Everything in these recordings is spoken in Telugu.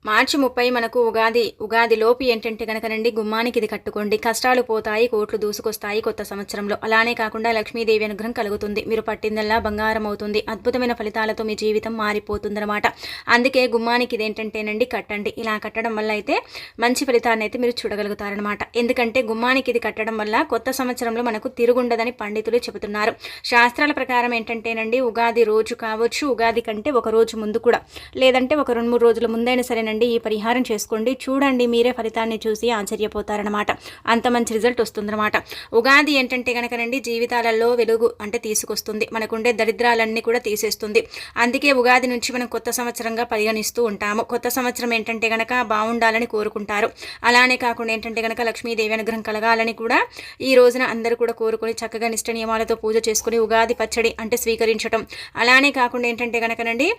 మార్చి 30 మనకు ఉగాది లోపు ఏంటంటే గనకనండి గుమ్మానికి ఇది కట్టుకోండి. కష్టాలు పోతాయి, కోట్లు దూసుకొస్తాయి కొత్త సంవత్సరంలో. అలానే కాకుండా లక్ష్మీదేవి అనుగ్రహం కలుగుతుంది. మీరు పట్టిందల్లా బంగారం అవుతుంది. అద్భుతమైన ఫలితాలతో మీ జీవితం మారిపోతుందన్నమాట. అందుకే గుమ్మానికి ఇదేంటంటేనండి కట్టండి. ఇలా కట్టడం వల్ల అయితే మంచి ఫలితాన్ని అయితే మీరు చూడగలుగుతారనమాట. ఎందుకంటే గుమ్మానికి ఇది కట్టడం వల్ల కొత్త సంవత్సరంలో మనకు తిరుగుండదని పండితులు చెబుతున్నారు. శాస్త్రాల ప్రకారం ఏంటంటేనండి ఉగాది రోజు కావచ్చు, ఉగాది కంటే ఒక రోజు ముందు కూడా, లేదంటే ఒక 2-3 రోజుల ముందైనా సరే ఈ పరిహారం చేసుకోండి. చూడండి, మీరే ఫలితాన్ని చూసి ఆశ్చర్యపోతారనమాట. అంత మంచి రిజల్ట్ వస్తుందన్నమాట. ఉగాది ఏంటంటే కనుకనండి జీవితాలలో వెలుగు అంటే తీసుకొస్తుంది. మనకుండే దరిద్రాలన్నీ కూడా తీసేస్తుంది. అందుకే ఉగాది నుంచి మనం కొత్త సంవత్సరంగా పరిగణిస్తూ ఉంటాము. కొత్త సంవత్సరం ఏంటంటే కనుక బాగుండాలని కోరుకుంటారు. అలానే కాకుండా ఏంటంటే కనుక లక్ష్మీదేవి అనుగ్రహం కలగాలని కూడా ఈ రోజున అందరూ కూడా కోరుకొని చక్కగా నిష్ట నియమాలతో పూజ చేసుకుని ఉగాది పచ్చడి అంటే స్వీకరించడం. అలానే కాకుండా ఏంటంటే కనుకనండి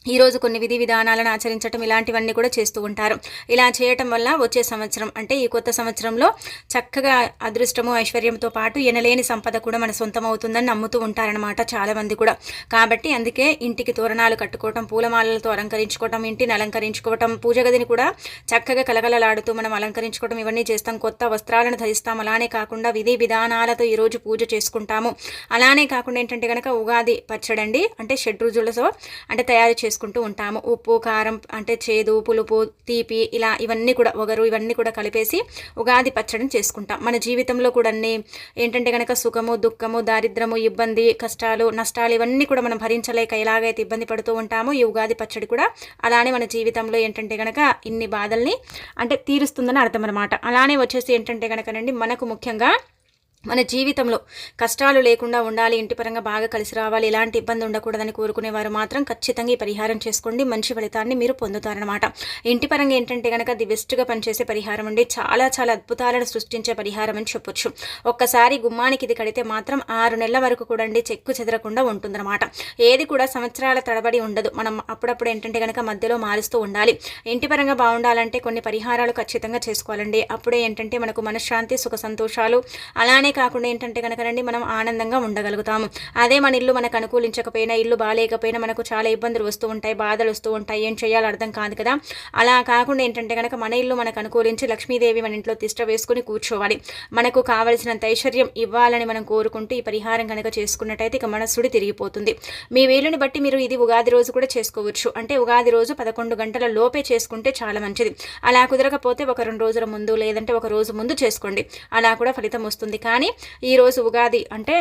ఈరోజు కొన్ని విధి విధానాలను ఆచరించడం ఇలాంటివన్నీ కూడా చేస్తూ ఉంటారు. ఇలా చేయటం వల్ల వచ్చే సంవత్సరం అంటే ఈ కొత్త సంవత్సరంలో చక్కగా అదృష్టము ఐశ్వర్యంతో పాటు ఎనలేని సంపద కూడా మన సొంతం అవుతుందని నమ్ముతూ ఉంటారనమాట చాలామంది కూడా. కాబట్టి అందుకే ఇంటికి తోరణాలు కట్టుకోవటం, పూలమాలలతో అలంకరించుకోవటం, ఇంటిని అలంకరించుకోవటం, పూజ గదిని కూడా చక్కగా కలకలలాడుతూ మనం అలంకరించుకోవటం ఇవన్నీ చేస్తాం. కొత్త వస్త్రాలను ధరిస్తాం. అలానే కాకుండా విధి విధానాలతో ఈరోజు పూజ చేసుకుంటాము. అలానే కాకుండా ఏంటంటే కనుక ఉగాది పచ్చడండి అంటే షడ్రుచులతో అంటే తయారు చేసుకుంటూ ఉంటాము. ఉప్పు, కారం అంటే చేదు, పులుపు, తీపి ఇలా ఇవన్నీ కూడా ఒగరు ఇవన్నీ కూడా కలిపేసి ఉగాది పచ్చడిని చేసుకుంటాం. మన జీవితంలో కూడా అన్ని ఏంటంటే కనుక సుఖము, దుఃఖము, దారిద్రము, ఇబ్బంది, కష్టాలు, నష్టాలు ఇవన్నీ కూడా మనం భరించలేక ఎలాగైతే ఇబ్బంది పడుతూ ఉంటామో ఈ ఉగాది పచ్చడి కూడా అలానే మన జీవితంలో ఏంటంటే కనుక ఇన్ని బాధల్ని అంటే తీరుస్తుందని అర్థం అనమాట. అలానే వచ్చేసి ఏంటంటే కనుకనండి మనకు ముఖ్యంగా మన జీవితంలో కష్టాలు లేకుండా ఉండాలి, ఇంటి పరంగా బాగా కలిసి రావాలి, ఎలాంటి ఇబ్బంది ఉండకూడదని కోరుకునేవారు మాత్రం ఖచ్చితంగా ఈ పరిహారం చేసుకోండి. మంచి ఫలితాన్ని మీరు పొందుతారనమాట. ఇంటి పరంగా ఏంటంటే కనుక ది బెస్ట్గా పనిచేసే పరిహారం అండి. చాలా చాలా అద్భుతాలను సృష్టించే పరిహారం అని చెప్పొచ్చు. ఒక్కసారి గుమ్మానికి ఇది కడితే మాత్రం 6 నెలల వరకు కూడా అండి చెక్కు చెదరకుండా ఉంటుందన్నమాట. ఏది కూడా సంవత్సరాల తడబడి ఉండదు. మనం అప్పుడప్పుడు ఏంటంటే కనుక మధ్యలో మారుస్తూ ఉండాలి. ఇంటి పరంగా బాగుండాలంటే కొన్ని పరిహారాలు ఖచ్చితంగా చేసుకోవాలండి. అప్పుడే ఏంటంటే మనకు మనశ్శాంతి, సుఖ సంతోషాలు అలానే కాకుండా ఏంటంటే కనుకనండి మనం ఆనందంగా ఉండగలుగుతాము. అదే మన ఇల్లు మనకు అనుకూలించకపోయినా, ఇల్లు బాగాలేకపోయినా మనకు చాలా ఇబ్బందులు వస్తూ ఉంటాయి, బాధలు వస్తూ ఉంటాయి, ఏం చేయాలో అర్థం కాదు కదా. అలా కాకుండా ఏంటంటే కనుక మన ఇల్లు మనకు అనుకూలించి లక్ష్మీదేవి మన ఇంట్లో తిష్ట వేసుకుని కూర్చోవాలి. మనకు కావలసినంత ఐశ్వర్యం ఇవ్వాలని మనం కోరుకుంటూ ఈ పరిహారం కనుక చేసుకున్నట్టయితే ఇక మనసుడి తిరిగిపోతుంది. మీ వీలుని బట్టి మీరు ఇది ఉగాది రోజు కూడా చేసుకోవచ్చు. అంటే ఉగాది రోజు 11 గంటల లోపే చేసుకుంటే చాలా మంచిది. అలా కుదరకపోతే ఒక 2 రోజుల ముందు లేదంటే ఒక రోజు ముందు చేసుకోండి. అలా కూడా ఫలితం వస్తుంది. కానీ ఈరోజు ఉగాది అంటే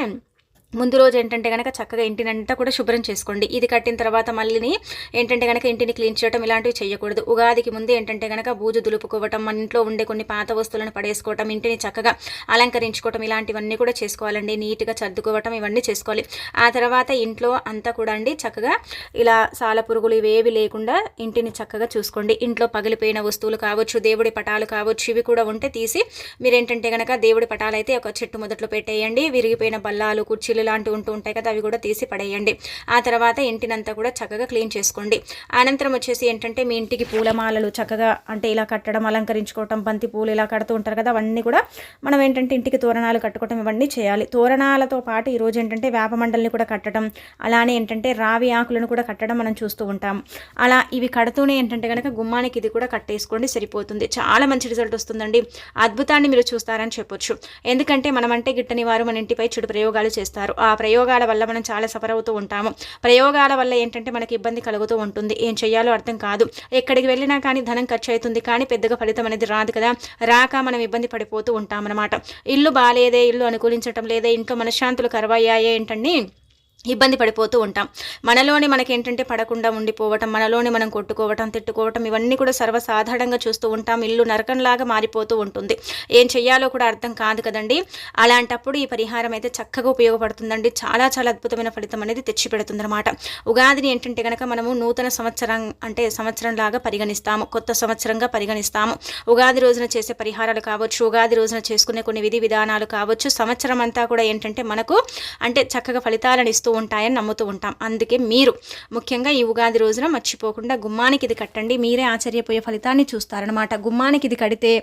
ముందు రోజు ఏంటంటే కనుక చక్కగా ఇంటినంతా కూడా శుభ్రం చేసుకోండి. ఇది కట్టిన తర్వాత మళ్ళీ ఏంటంటే కనుక ఇంటిని క్లీన్ చేయడం ఇలాంటివి చేయకూడదు. ఉగాదికి ముందు ఏంటంటే కనుక బూజు దులుపుకోవటం, మన ఇంట్లో ఉండే కొన్ని పాత వస్తువులను పడేసుకోవటం, ఇంటిని చక్కగా అలంకరించుకోవటం ఇలాంటివన్నీ కూడా చేసుకోవాలండి. నీట్గా సర్దుకోవటం ఇవన్నీ చేసుకోవాలి. ఆ తర్వాత ఇంట్లో అంతా కూడా అండి చక్కగా ఇలా సాల పురుగులు ఇవేవి లేకుండా ఇంటిని చక్కగా చూసుకోండి. ఇంట్లో పగిలిపోయిన వస్తువులు కావచ్చు, దేవుడి పటాలు కావచ్చు, ఇవి కూడా ఉంటే తీసి మీరేంటంటే కనుక దేవుడి పటాలు అయితే ఒక చెట్టు మొదట్లో పెట్టేయండి. విరిగిపోయిన బల్లాలు, కుర్చీలు ఇలాంటివి ఉంటూ ఉంటాయి కదా, అవి కూడా తీసి పడేయండి. ఆ తర్వాత ఇంటినంతా కూడా చక్కగా క్లీన్ చేసుకోండి. అనంతరం వచ్చేసి ఏంటంటే మీ ఇంటికి పూలమాలలు చక్కగా అంటే ఇలా కట్టడం, అలంకరించుకోవటం, బంతి పూలు ఇలా కడుతూ ఉంటారు కదా, అవన్నీ కూడా మనం ఏంటంటే ఇంటికి తోరణాలు కట్టుకోవటం ఇవన్నీ చేయాలి. తోరణాలతో పాటు ఈరోజు ఏంటంటే వేప మండలిని కూడా కట్టడం, అలానే ఏంటంటే రావి ఆకులను కూడా కట్టడం మనం చూస్తూ ఉంటాం. అలా ఇవి కడుతూనే ఏంటంటే కనుక గుమ్మానికి ఇది కూడా కట్టేసుకోండి, సరిపోతుంది. చాలా మంచి రిజల్ట్ వస్తుందండి. అద్భుతాన్ని మీరు చూస్తారని చెప్పొచ్చు. ఎందుకంటే మనమంటే గిట్టని వారు మన ఇంటిపై చెడు ప్రయోగాలు చేస్తారు. ఆ ప్రయోగాల వల్ల మనం చాలా సఫర్ అవుతూ ఉంటాము. ప్రయోగాల వల్ల ఏంటంటే మనకి ఇబ్బంది కలుగుతూ ఉంటుంది. ఏం చేయాలో అర్థం కాదు. ఎక్కడికి వెళ్ళినా కానీ ధనం ఖర్చు అవుతుంది, కానీ పెద్దగా ఫలితం అనేది రాదు కదా. రాక మనం ఇబ్బంది పడిపోతూ ఉంటామన్నమాట. ఇల్లు బాగాలేదే, ఇల్లు అనుకూలించటం లేదే, ఇంట్లో మనశ్శాంతులు కరువయ్యాయే ఏంటండి ఇబ్బంది పడిపోతూ ఉంటాం. మనలోని మనకేంటంటే పడకుండా ఉండిపోవటం, మనలోని మనం కొట్టుకోవటం, తిట్టుకోవటం ఇవన్నీ కూడా సర్వసాధారణంగా చూస్తూ ఉంటాం. ఇల్లు నరకంలాగా మారిపోతూ ఉంటుంది. ఏం చెయ్యాలో కూడా అర్థం కాదు కదండి. అలాంటప్పుడు ఈ పరిహారం అయితే చక్కగా ఉపయోగపడుతుందండి. చాలా చాలా అద్భుతమైన ఫలితం అనేది తెచ్చిపెడుతుందన్నమాట. ఉగాదిని ఏంటంటే కనుక మనము నూతన సంవత్సరం అంటే సంవత్సరంలాగా పరిగణిస్తాము, కొత్త సంవత్సరంగా పరిగణిస్తాము. ఉగాది రోజున చేసే పరిహారాలు కావచ్చు, ఉగాది రోజున చేసుకునే కొన్ని విధి విధానాలు కావచ్చు, సంవత్సరం అంతా కూడా ఏంటంటే మనకు అంటే చక్కగా ఫలితాలను ఇస్తూ ఉంటాయని నమ్ముతూ ఉంటాం. అందుకే మీరు ముఖ్యంగా ఈ ఉగాది రోజున మర్చిపోకుండా గుమ్మానికి ఇది కట్టండి. మీరే ఆశ్చర్యపోయే ఫలితాన్ని చూస్తారనమాట. గుమ్మానికి ఇది కడితే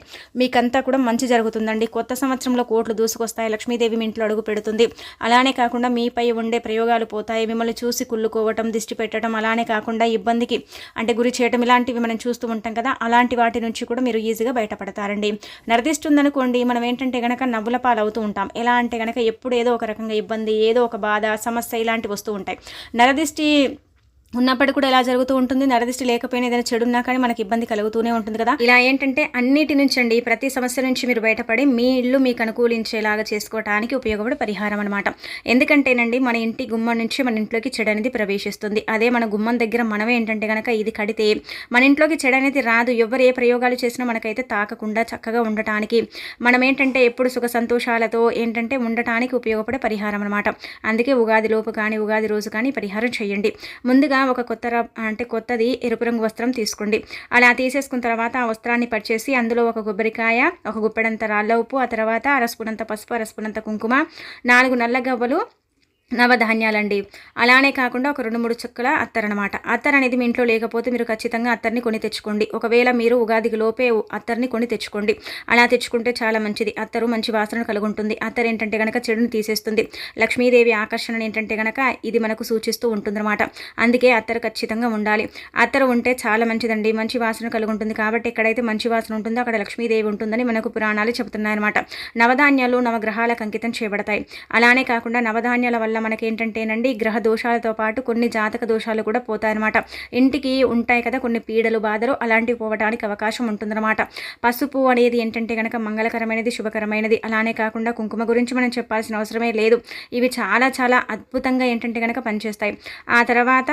మీకంతా కూడా మంచి జరుగుతుందండి. కొత్త సంవత్సరంలో కోట్లు దూసుకొస్తాయి. లక్ష్మీదేవి మీ ఇంట్లో అడుగు పెడుతుంది. అలానే కాకుండా మీపై ఉండే ప్రయోగాలు పోతాయి. మిమ్మల్ని చూసి కుళ్ళుకోవటం, దిష్టి పెట్టడం, అలానే కాకుండా ఇబ్బందికి అంటే గురి చేయటం ఇలాంటివి మనం చూస్తూ ఉంటాం కదా, అలాంటి వాటి నుంచి కూడా మీరు ఈజీగా బయటపడతారండి. నరదిష్టి ఉందనుకోండి, మనం ఏంటంటే గనక నవ్వుల పాలవుతూ ఉంటాం. ఎలా అంటే గనక ఎప్పుడు ఏదో ఒక రకంగా ఇబ్బంది, ఏదో ఒక బాధ, సమస్య ఇలాంటివి వస్తూ ఉంటాయి. నరదిష్టి ఉన్నప్పటికీ కూడా ఎలా జరుగుతూ ఉంటుంది, నరదిష్టి లేకపోయినా ఏదైనా చెడు ఉన్నా కానీ మనకి ఇబ్బంది కలుగుతూనే ఉంటుంది కదా. ఇలా ఏంటంటే అన్నిటి నుంచి అండి, ప్రతి సమస్య నుంచి మీరు బయటపడి మీ ఇల్లు మీకు అనుకూలించేలాగా చేసుకోవడానికి ఉపయోగపడే పరిహారం అనమాట. ఎందుకంటేనండి మన ఇంటి గుమ్మం నుంచి మన ఇంట్లోకి చెడు అనేది ప్రవేశిస్తుంది. అదే మన గుమ్మం దగ్గర మనమే ఏంటంటే కనుక ఇది కడితే మన ఇంట్లోకి చెడు అనేది రాదు. ఎవరు ఏ ప్రయోగాలు చేసినా మనకైతే తాకకుండా చక్కగా ఉండటానికి, మనం ఏంటంటే ఎప్పుడు సుఖ సంతోషాలతో ఏంటంటే ఉండటానికి ఉపయోగపడే పరిహారం అనమాట. అందుకే ఉగాది లోపు కానీ ఉగాది రోజు కానీ పరిహారం చేయండి. ముందుగా ఒక కొత్తది ఎరుపు రంగు వస్త్రం తీసుకోండి. అలా తీసేసుకున్న తర్వాత ఆ వస్త్రాన్ని పరిచేసి అందులో ఒక కొబ్బరికాయ, ఒక గుప్పెడంత రాళ్ళ ఉప్పు, ఆ తర్వాత అరస్పూనంత పసుపు, అరస్పూనంత కుంకుమ, 4 నల్ల గవ్వలు, నవధాన్యాలండి. అలానే కాకుండా ఒక 2-3 చుక్కల అత్తర్ అనమాట. అత్తర్ అనేది మీ ఇంట్లో లేకపోతే మీరు ఖచ్చితంగా అత్తర్ని కొని తెచ్చుకోండి. ఒకవేళ మీరు ఉగాదికి లోపే అత్తర్ని కొని తెచ్చుకోండి. అలా తెచ్చుకుంటే చాలా మంచిది. అత్తరు మంచి వాసన కలుగుంటుంది. అత్తర్ ఏంటంటే కనుక చెడుని తీసేస్తుంది. లక్ష్మీదేవి ఆకర్షణ ఏంటంటే కనుక ఇది మనకు సూచిస్తూ ఉంటుందన్నమాట. అందుకే అత్తరు ఖచ్చితంగా ఉండాలి. అత్తరు ఉంటే చాలా మంచిదండి, మంచి వాసన కలుగుంటుంది. కాబట్టి ఎక్కడైతే మంచి వాసన ఉంటుందో అక్కడ లక్ష్మీదేవి ఉంటుందని మనకు పురాణాలు చెబుతున్నాయన్నమాట. నవధాన్యాలు నవగ్రహాలకు అంకితం చేయబడతాయి. అలానే కాకుండా నవధాన్యాల వల్ల మనకేంటంటేనండి గ్రహ దోషాలతో పాటు కొన్ని జాతక దోషాలు కూడా పోతాయన్నమాట. ఇంటికి ఉంటాయి కదా కొన్ని పీడలు, బాధలు, అలాంటివి పోవడానికి అవకాశం ఉంటుందన్నమాట. పసుపు అనేది ఏంటంటే కనుక మంగళకరమైనది, శుభకరమైనది. అలానే కాకుండా కుంకుమ గురించి మనం చెప్పాల్సిన అవసరమే లేదు. ఇవి చాలా చాలా అద్భుతంగా ఏంటంటే కనుక పనిచేస్తాయి. ఆ తర్వాత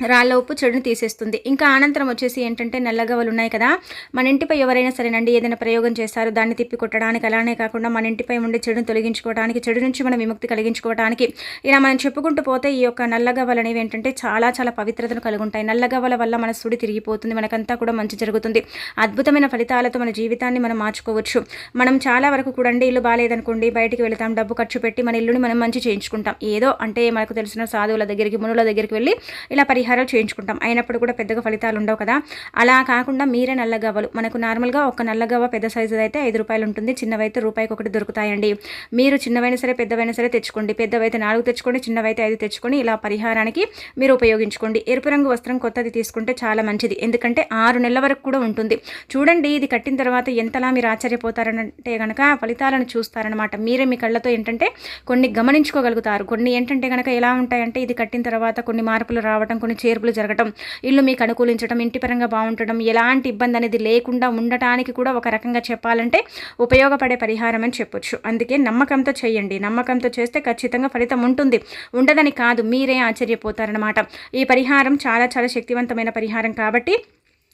రాళ్ళ ఉప్పు చెడుని తీసేస్తుంది. ఇంకా అనంతరం వచ్చేసి ఏంటంటే నల్లగవ్వలు ఉన్నాయి కదా, మన ఇంటిపై ఎవరైనా సరేనండి ఏదైనా ప్రయోగం చేస్తారు, దాన్ని తిప్పి కొట్టడానికి, అలానే కాకుండా మన ఇంటిపై ఉండే చెడుని తొలగించుకోవడానికి, చెడు నుంచి మనం విముక్తి కలిగించుకోవడానికి, ఇలా మనం చెప్పుకుంటూ పోతే ఈ యొక్క నల్లగవ్వలు అనేవి ఏంటంటే చాలా చాలా పవిత్రతను కలిగి ఉంటాయి. నల్లగవ్వల వల్ల మన సుడి తిరిగిపోతుంది, మనకంతా కూడా మంచి జరుగుతుంది. అద్భుతమైన ఫలితాలతో మన జీవితాన్ని మనం మార్చుకోవచ్చు. మనం చాలా వరకు కూడా అండి ఇల్లు బాగాలేదనుకోండి బయటికి వెళ్తాం, డబ్బు ఖర్చు పెట్టి మన ఇల్లుని మనం మంచి చేయించుకుంటాం. ఏదో అంటే మనకు తెలిసిన సాధువుల దగ్గరికి, మునుల దగ్గరికి వెళ్ళి ఇలా పరిహారాలు చేయించుకుంటాం. అయినప్పుడు కూడా పెద్దగా ఫలితాలు ఉండవు కదా. అలా కాకుండా మీరే నల్లగవ్వలు, మనకు నార్మల్గా ఒక నల్లగవ్వ పెద్ద సైజు అయితే 5 రూపాయలు ఉంటుంది, చిన్నవైతే రూపాయికి ఒకటి దొరుకుతాయండి. మీరు చిన్నవైనా సరే పెద్దవైనా సరే తెచ్చుకోండి. పెద్దవైతే 4 తెచ్చుకోండి, చిన్నవైతే 5 తెచ్చుకొని ఇలా పరిహారానికి మీరు ఉపయోగించుకోండి. ఎరుపు రంగు వస్త్రం కొత్తది తీసుకుంటే చాలా మంచిది. ఎందుకంటే 6 నెలల వరకు కూడా ఉంటుంది. చూడండి ఇది కట్టిన తర్వాత ఎంతలా మీరు ఆశ్చర్యపోతారంటే కనుక ఫలితాలను చూస్తారనమాట. మీరే మీ కళ్ళతో ఏంటంటే కొన్ని గమనించుకోగలుగుతారు. కొన్ని ఏంటంటే కనుక ఎలా ఉంటాయంటే ఇది కట్టిన తర్వాత కొన్ని మార్పులు రావడం, కొన్ని చేర్పులు జరగటం, ఇల్లు మీకు అనుకూలించడం, ఇంటి పరంగా బాగుండటం, ఎలాంటి ఇబ్బంది అనేది లేకుండా ఉండటానికి కూడా ఒక రకంగా చెప్పాలంటే ఉపయోగపడే పరిహారం అని చెప్పొచ్చు. అందుకే నమ్మకంతో చేయండి. నమ్మకంతో చేస్తే ఖచ్చితంగా ఫలితం ఉంటుంది. ఉండదని కాదు, మీరే ఆశ్చర్యపోతారనమాట. ఈ పరిహారం చాలా చాలా శక్తివంతమైన పరిహారం కాబట్టి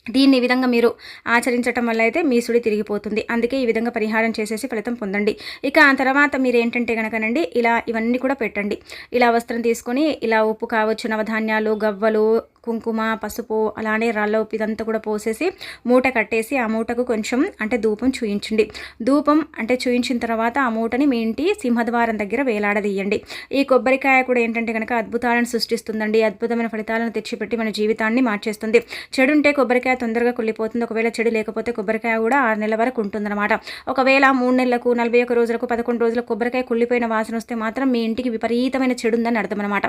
దీన్ని ఈ విధంగా మీరు ఆచరించటం వల్ల అయితే మీ సుడి తిరిగిపోతుంది. అందుకే ఈ విధంగా పరిహారం చేసేసి ఫలితం పొందండి. ఇక ఆ తర్వాత మీరు ఏంటంటే కనుకనండి ఇలా ఇవన్నీ కూడా పెట్టండి. ఇలా వస్త్రం తీసుకొని ఇలా ఉప్పు కావచ్చు, నవధాన్యాలు, గవ్వలు, కుంకుమ, పసుపు, అలానే రాళ్ళ ఉప్పు ఇదంతా కూడా పోసేసి మూట కట్టేసి ఆ మూటకు కొంచెం అంటే ధూపం చూయించండి. ధూపం అంటే చూయించిన తర్వాత ఆ మూటని మీ ఇంటి సింహద్వారం దగ్గర వేలాడదీయండి. ఈ కొబ్బరికాయ కూడా ఏంటంటే కనుక అద్భుతాలను సృష్టిస్తుందండి. అద్భుతమైన ఫలితాలను తెచ్చిపెట్టి మన జీవితాన్ని మార్చేస్తుంది. చెడు ఉంటే కొబ్బరికాయ తొందరగా కుళ్ళిపోతుంది. ఒకవేళ చెడు లేకపోతే కొబ్బరికాయ కూడా 6 నెలల వరకు ఉంటుందన్నమాట. ఒకవేళ 3 నెలలకు, 41 రోజులకు, 11 రోజులకు కొబ్బరికాయ కుళ్ళిపోయిన వాసన వస్తే మాత్రం మీ ఇంటికి విపరీతమైన చెడు ఉందని అర్థం అనమాట.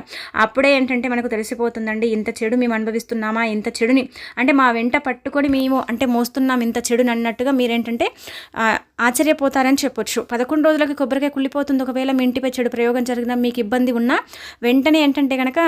అప్పుడే ఏంటంటే మనకు తెలిసిపోతుందండి ఇంత చెడు మేము అనుభవిస్తున్నామా, ఇంత చెడుని అంటే మా వెంట పట్టుకొని మేము అంటే మోస్తున్నాం ఇంత చెడుని అన్నట్టుగా మీరేంటంటే ఆశ్చర్యపోతారని చెప్పొచ్చు. 11 రోజులకి కొబ్బరికాయ కుళ్ళిపోతుంది. ఒకవేళ మీ ఇంటిపై చెడు ప్రయోగం జరిగినా, మీకు ఇబ్బంది ఉన్నా వెంటనే ఏంటంటే కనుక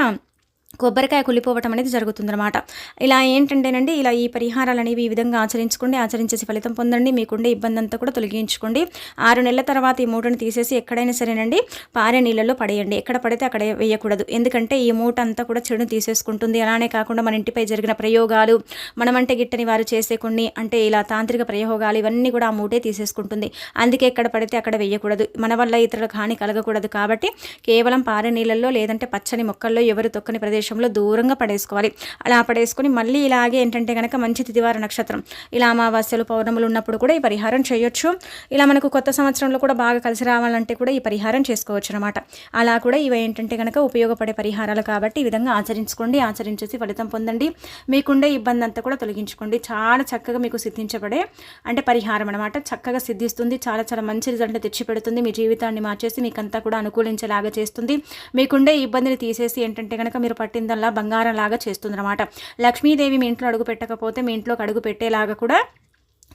కొబ్బరికాయ కుళ్ళిపోవటం అనేది జరుగుతుందన్నమాట. ఇలా ఏంటంటేనండి ఇలా ఈ పరిహారాలు అనేవి ఈ విధంగా ఆచరించుకోండి. ఆచరించేసి ఫలితం పొందండి. మీకుండే ఇబ్బంది అంతా కూడా తొలగించుకోండి. 6 నెలల తర్వాత ఈ మూటను తీసేసి ఎక్కడైనా సరేనండి పారే నీళ్ళలో పడేయండి. ఎక్కడ పడితే అక్కడ వేయకూడదు. ఎందుకంటే ఈ మూట అంతా కూడా చెడును తీసేసుకుంటుంది. అలానే కాకుండా మన ఇంటిపై జరిగిన ప్రయోగాలు, మనమంటే గిట్టని వారు చేసే కొన్ని అంటే ఇలా తాంత్రిక ప్రయోగాలు ఇవన్నీ కూడా ఆ మూటే తీసేసుకుంటుంది. అందుకే ఎక్కడ పడితే అక్కడ వేయకూడదు. మన వల్ల ఇతరులకు హాని కలగకూడదు. కాబట్టి కేవలం పారే నీళ్ళల్లో లేదంటే పచ్చని మొక్కల్లో ఎవరు తొక్కని ప్రదేశం ప్రదేశంలో దూరంగా పడేసుకోవాలి. అలా పడేసుకొని మళ్ళీ ఇలాగే ఏంటంటే కనుక మంచి తిథివార నక్షత్రం ఇలా అమావాస్యలు పౌర్ణములు ఉన్నప్పుడు కూడా ఈ పరిహారం చేయొచ్చు. ఇలా మనకు కొత్త సంవత్సరంలో కూడా బాగా కలిసి రావాలంటే కూడా ఈ పరిహారం చేసుకోవచ్చు అనమాట. అలా కూడా ఇవి ఏంటంటే కనుక ఉపయోగపడే పరిహారాలు కాబట్టి ఈ విధంగా ఆచరించుకోండి. ఆచరించేసి ఫలితం పొందండి. మీకుండే ఇబ్బంది అంతా కూడా తొలగించుకోండి. చాలా చక్కగా మీకు సిద్ధించబడే అంటే పరిహారం అనమాట. చక్కగా సిద్ధిస్తుంది. చాలా చాలా మంచి రిజల్ట్ తెచ్చిపెడుతుంది. మీ జీవితాన్ని మార్చేసి మీకంతా కూడా అనుకూలించేలాగా చేస్తుంది. మీకుండే ఇబ్బందిని తీసేసి ఏంటంటే కనుక మీరు పట్టిందల్లా బంగారం లాగా చేస్తుంది అనమాట. లక్ష్మీదేవి మీ ఇంట్లో అడుగు పెట్టకపోతే మీ ఇంట్లోకి అడుగు పెట్టేలాగా కూడా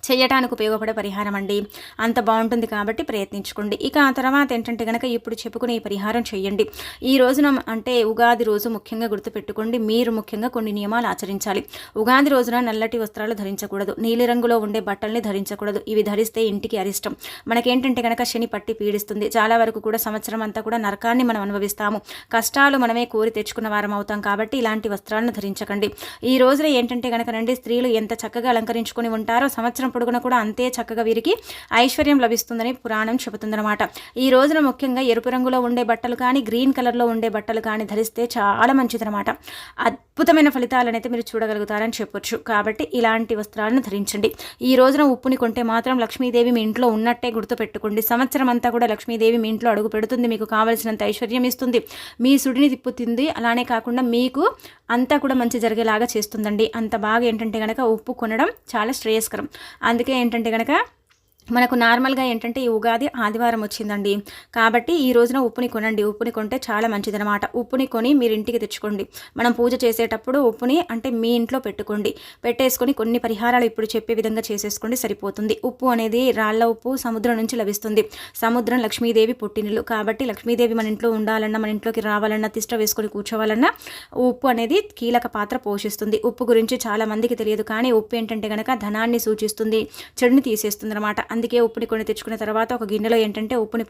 చేయటానికి ఉపయోగపడే పరిహారం అండి. అంత బాగుంటుంది కాబట్టి ప్రయత్నించుకోండి. ఇక ఆ తర్వాత ఏంటంటే కనుక ఇప్పుడు చెప్పుకునే ఈ పరిహారం చేయండి. ఈ రోజున అంటే ఉగాది రోజు ముఖ్యంగా గుర్తుపెట్టుకోండి, మీరు ముఖ్యంగా కొన్ని నియమాలు ఆచరించాలి. ఉగాది రోజున నల్లటి వస్త్రాలు ధరించకూడదు, నీలిరంగులో ఉండే బట్టల్ని ధరించకూడదు. ఇవి ధరిస్తే ఇంటికి అరిష్టం. మనకేంటంటే కనుక శని పట్టి పీడిస్తుంది. చాలా వరకు కూడా సంవత్సరం అంతా కూడా నరకాన్ని మనం అనుభవిస్తాము. కష్టాలు మనమే కోరి తెచ్చుకున్న వారం అవుతాం కాబట్టి ఇలాంటి వస్త్రాలను ధరించకండి. ఈ రోజున ఏంటంటే కనుక రండి, స్త్రీలు ఎంత చక్కగా అలంకరించుకొని ఉంటారో సంవత్సరం పొడుగున కూడా అంతే చక్కగా వీరికి ఐశ్వర్యం లభిస్తుందని పురాణం చెబుతుందన్నమాట. ఈ రోజున ముఖ్యంగా ఎరుపు రంగులో ఉండే బట్టలు కానీ గ్రీన్ కలర్లో ఉండే బట్టలు కానీ ధరిస్తే చాలా మంచిదన్నమాట. అద్భుతమైన ఫలితాలను అయితే మీరు చూడగలుగుతారని చెప్పొచ్చు. కాబట్టి ఇలాంటి వస్త్రాలను ధరించండి. ఈ రోజున ఉప్పుని కొంటే మాత్రం లక్ష్మీదేవి మీ ఇంట్లో ఉన్నట్టే గుర్తుపెట్టుకోండి. సంవత్సరం అంతా కూడా లక్ష్మీదేవి మీ ఇంట్లో అడుగు పెడుతుంది. మీకు కావలసినంత ఐశ్వర్యం ఇస్తుంది. మీ సుడిని తిప్పుతుంది. అలానే కాకుండా మీకు అంతా కూడా మంచి జరిగేలాగా చేస్తుందండి. అంత బాగా ఏంటంటే కనుక ఉప్పు కొనడం చాలా శ్రేయస్కరం. అందుకే ఏంటంటే కనుక మనకు నార్మల్గా ఏంటంటే ఈ ఉగాది ఆదివారం వచ్చిందండి కాబట్టి ఈ రోజున ఉప్పుని కొనండి. ఉప్పుని కొంటే చాలా మంచిదనమాట. ఉప్పుని కొని మీరు ఇంటికి తెచ్చుకోండి. మనం పూజ చేసేటప్పుడు ఉప్పుని అంటే మీ ఇంట్లో పెట్టుకోండి. పెట్టేసుకొని కొన్ని పరిహారాలు ఇప్పుడు చెప్పే విధంగా చేసేసుకోండి, సరిపోతుంది. ఉప్పు అనేది రాళ్ల ఉప్పు సముద్రం నుంచి లభిస్తుంది. సముద్రం లక్ష్మీదేవి పుట్టినిల్లు కాబట్టి లక్ష్మీదేవి మన ఇంట్లో ఉండాలన్నా, మన ఇంట్లోకి రావాలన్నా, తిష్ట వేసుకొని కూర్చోవాలన్నా ఉప్పు అనేది కీలక పాత్ర పోషిస్తుంది. ఉప్పు గురించి చాలా మందికి తెలియదు కానీ ఉప్పు ఏంటంటే కనుక ధనాన్ని సూచిస్తుంది, చెడుని తీసేస్తుంది అనమాట. అందుకే ఉప్పుని కొని తెచ్చుకున్న తర్వాత ఒక గిన్నెలో ఏంటంటే ఉప్పుని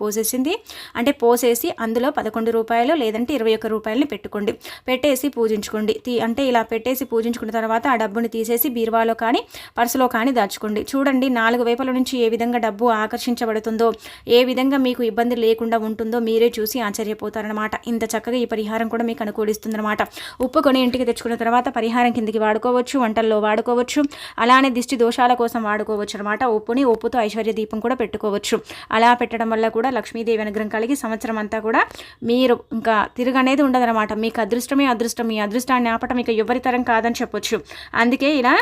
పోసేసి అందులో 11 రూపాయలు లేదంటే 21 రూపాయలని పెట్టుకోండి. పెట్టేసి పూజించుకోండి. అంటే ఇలా పెట్టేసి పూజించుకున్న తర్వాత ఆ డబ్బుని తీసేసి బీరువాలో కానీ పర్సులో కానీ దాచుకోండి. చూడండి 4 వైపుల నుంచి ఏ విధంగా డబ్బు ఆకర్షించబడుతుందో, ఏ విధంగా మీకు ఇబ్బంది లేకుండా ఉంటుందో మీరే చూసి ఆశ్చర్యపోతారనమాట. ఇంత చక్కగా ఈ పరిహారం కూడా మీకు అనుకూలిస్తుందన్నమాట. ఉప్పు కొని ఇంటికి తెచ్చుకున్న తర్వాత పరిహారం కిందికి వాడుకోవచ్చు, వంటల్లో వాడుకోవచ్చు, అలానే దిష్టి దోషాల కోసం వాడుకోవచ్చు అనమాట. ఉప్పుతో ఐశ్వర్య దీపం కూడా పెట్టుకోవచ్చు. అలా పెట్టడం వల్ల కూడా లక్ష్మీదేవి అనుగ్రహం కలిగి సంవత్సరం అంతా కూడా మీరు ఇంకా తిరగనేది ఉండదన్నమాట. మీకు అదృష్టమే అదృష్టం. మీ అదృష్టాన్ని ఆపటం ఇక ఎవరి తరం కాదని చెప్పొచ్చు. అందుకే ఇలా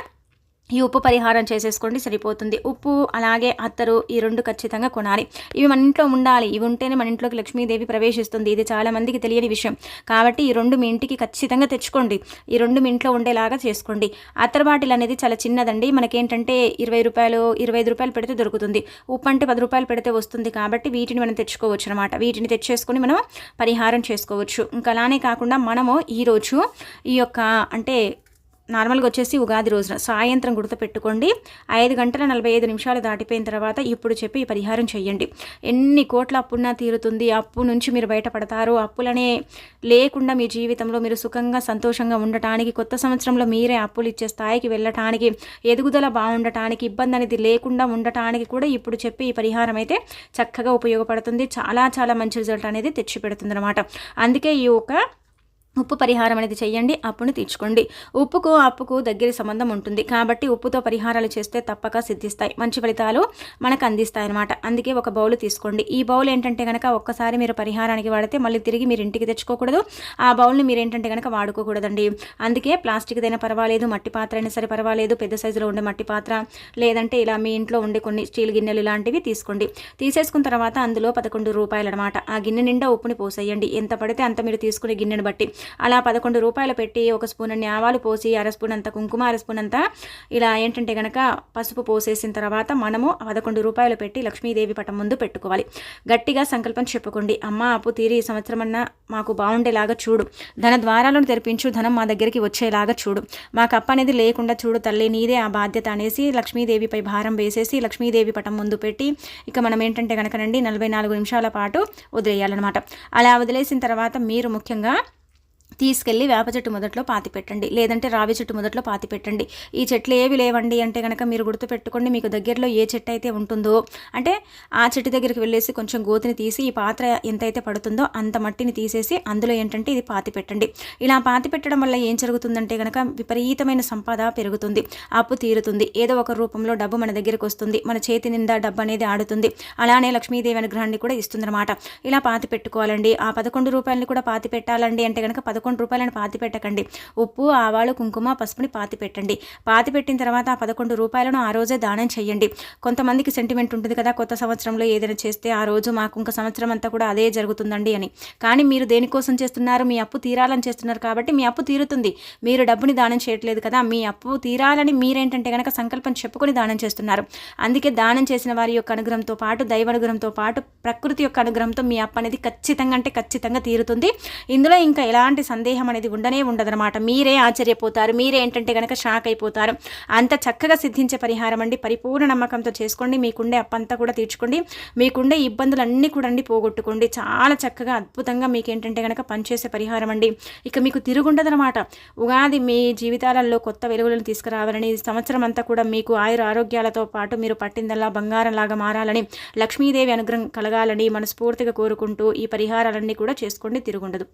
ఈ ఉప్పు పరిహారం చేసేసుకోండి, సరిపోతుంది. ఉప్పు అలాగే అత్తరు ఈ 2 ఖచ్చితంగా కొనాలి. ఇవి మన ఇంట్లో ఉండాలి. ఇవి ఉంటేనే మన ఇంట్లోకి లక్ష్మీదేవి ప్రవేశిస్తుంది. ఇది చాలా మందికి తెలియని విషయం కాబట్టి ఈ 2 మీ ఇంటికి ఖచ్చితంగా తెచ్చుకోండి. ఈ 2 మీ ఇంట్లో ఉండేలాగా చేసుకోండి. అత్తర్ బాటిల్ అనేది చాలా చిన్నదండి. మనకేంటంటే 20 రూపాయలు 25 రూపాయలు పెడితే దొరుకుతుంది. ఉప్పు అంటే 10 రూపాయలు పెడితే వస్తుంది కాబట్టి వీటిని మనం తెచ్చుకోవచ్చు అనమాట. వీటిని తెచ్చేసుకొని మనం పరిహారం చేసుకోవచ్చు. ఇంకా అలానే కాకుండా మనము ఈరోజు ఈ యొక్క అంటే నార్మల్గా వచ్చేసి ఉగాది రోజున సాయంత్రం గుర్తుపెట్టుకోండి 5:45 దాటిపోయిన తర్వాత ఇప్పుడు చెప్పి ఈ పరిహారం చేయండి. ఎన్ని కోట్ల అప్పున్నా తీరుతుంది. అప్పు నుంచి మీరు బయటపడతారు. అప్పులనే లేకుండా మీ జీవితంలో మీరు సుఖంగా సంతోషంగా ఉండటానికి, కొత్త సంవత్సరంలో మీరే అప్పులు ఇచ్చే స్థాయికి వెళ్ళటానికి, ఎదుగుదల బాగుండటానికి, ఇబ్బంది అనేది లేకుండా ఉండటానికి కూడా ఇప్పుడు చెప్పి ఈ పరిహారం అయితే చక్కగా ఉపయోగపడుతుంది. చాలా చాలా మంచి రిజల్ట్ అనేది తెచ్చిపెడుతుంది అనమాట. అందుకే ఈ ఉప్పు పరిహారం అనేది చేయండి. అప్పుని తీర్చుకోండి. ఉప్పుకు అప్పుకు దగ్గర సంబంధం ఉంటుంది కాబట్టి ఉప్పుతో పరిహారాలు చేస్తే తప్పక సిద్ధిస్తాయి, మంచి ఫలితాలు మనకు అందిస్తాయి అన్నమాట. అందుకే ఒక బౌల్ తీసుకోండి. ఈ బౌల్ ఏంటంటే కనుక ఒక్కసారి మీరు పరిహారానికి వాడితే మళ్ళీ తిరిగి మీరు ఇంటికి తెచ్చుకోకూడదు. ఆ బౌల్ని మీరు ఏంటంటే కనుక వాడుకోకూడదండి. అందుకే ప్లాస్టిక్దైనా పర్వాలేదు, మట్టి పాత్ర అయినా సరే పర్వాలేదు, పెద్ద సైజులో ఉండే మట్టి పాత్ర లేదంటే ఇలా మీ ఇంట్లో ఉండే కొన్ని స్టీల్ గిన్నెలు ఇలాంటివి తీసుకోండి. తీసేసుకున్న తర్వాత అందులో 11 రూపాయలు అనమాట. ఆ గిన్నె నిండా ఉప్పుని పోసేయండి. ఎంత పడితే అంత మీరు తీసుకునే గిన్నెని బట్టి. అలా 11 రూపాయలు పెట్టి 1 స్పూన్ అన్ని ఆవాలు పోసి, 1/2 స్పూన్ అంత కుంకుమ, 1/2 స్పూన్ అంతా ఇలా ఏంటంటే కనుక పసుపు పోసేసిన తర్వాత మనము 11 రూపాయలు పెట్టి లక్ష్మీదేవి పటం ముందు పెట్టుకోవాలి. గట్టిగా సంకల్పం చెప్పుకోండి. అమ్మ అప్పు తీరి ఈ సంవత్సరం అన్నా మాకు బాగుండేలాగా చూడు, ధన ద్వారాలను తెరిపించు, ధనం మా దగ్గరికి వచ్చేలాగా చూడు, మాకు అప్పు అనేది లేకుండా చూడు తల్లి, నీదే ఆ బాధ్యత అనేసి లక్ష్మీదేవిపై భారం వేసేసి లక్ష్మీదేవి పటం ముందు పెట్టి ఇక మనం ఏంటంటే కనుకనండి 44 నిమిషాల పాటు వదిలేయాలన్నమాట. అలా వదిలేసిన తర్వాత మీరు ముఖ్యంగా తీసుకెళ్ళి వేప చెట్టు మొదట్లో పాతి పెట్టండి, లేదంటే రావి చెట్టు మొదట్లో పాతి పెట్టండి. ఈ చెట్లు ఏవి లేవండి అంటే కనుక మీరు గుర్తుపెట్టుకోండి, మీకు దగ్గరలో ఏ చెట్టు అయితే ఉంటుందో అంటే ఆ చెట్టు దగ్గరికి వెళ్ళేసి కొంచెం గోతిని తీసి ఈ పాత్ర ఎంతైతే పడుతుందో అంత మట్టిని తీసేసి అందులో ఏంటంటే ఇది పాతి పెట్టండి. ఇలా పాతి పెట్టడం వల్ల ఏం జరుగుతుందంటే కనుక విపరీతమైన సంపద పెరుగుతుంది, అప్పు తీరుతుంది, ఏదో ఒక రూపంలో డబ్బు మన దగ్గరికి వస్తుంది, మన చేతి నిండా డబ్బు అనేది ఆడుతుంది. అలానే లక్ష్మీదేవి అనుగ్రహాన్ని కూడా ఇస్తుందన్నమాట. ఇలా పాతి పెట్టుకోవాలండి. ఆ 11 రూపాయలని కూడా పాతి పెట్టాలండి అంటే కనుక 11 రూపాయలను పాతి పెట్టకండి. ఉప్పు, ఆవాలు, కుంకుమ, పసుపుని పాతి పెట్టండి. పాతి పెట్టిన తర్వాత ఆ 11 రూపాయలను ఆ రోజే దానం చేయండి. కొంతమందికి సెంటిమెంట్ ఉంటుంది కదా, కొత్త సంవత్సరంలో ఏదైనా చేస్తే ఆ రోజు మాకు ఇంక సంవత్సరం అంతా కూడా అదే జరుగుతుందండి అని. కానీ మీరు దేనికోసం చేస్తున్నారు? మీ అప్పు తీరాలని చేస్తున్నారు కాబట్టి మీ అప్పు తీరుతుంది. మీరు డబ్బుని దానం చేయట్లేదు కదా, మీ అప్పు తీరాలని మీరేంటంటే కనుక సంకల్పం చెప్పుకొని దానం చేస్తున్నారు. అందుకే దానం చేసిన వారి యొక్క అనుగ్రహంతో పాటు, దైవ అనుగ్రహంతో పాటు, ప్రకృతి యొక్క అనుగ్రహంతో మీ అప్పు అనేది ఖచ్చితంగా తీరుతుంది. ఇందులో ఇంకా ఎలాంటి సందేహం అనేది ఉండదనమాట. మీరే ఆశ్చర్యపోతారు, మీరే ఏంటంటే కనుక షాక్ అయిపోతారు. అంత చక్కగా సిద్ధించే పరిహారం అండి. పరిపూర్ణ నమ్మకంతో చేసుకోండి. మీకుండే అప్పంతా కూడా తీర్చుకోండి, మీకుండే ఇబ్బందులన్నీ కూడా పోగొట్టుకోండి. చాలా చక్కగా అద్భుతంగా మీకు ఏంటంటే కనుక పనిచేసే పరిహారం అండి. ఇక మీకు తిరుగుండదనమాట. ఉగాది మీ జీవితాలలో కొత్త వెలుగులను తీసుకురావాలని, సంవత్సరం అంతా కూడా మీకు ఆయుర ఆరోగ్యాలతో పాటు మీరు పట్టిందల్లా బంగారంలాగా మారాలని, లక్ష్మీదేవి అనుగ్రహం కలగాలని మనస్ఫూర్తిగా కోరుకుంటూ ఈ పరిహారాలన్నీ కూడా చేసుకోండి, తిరుగుండదు.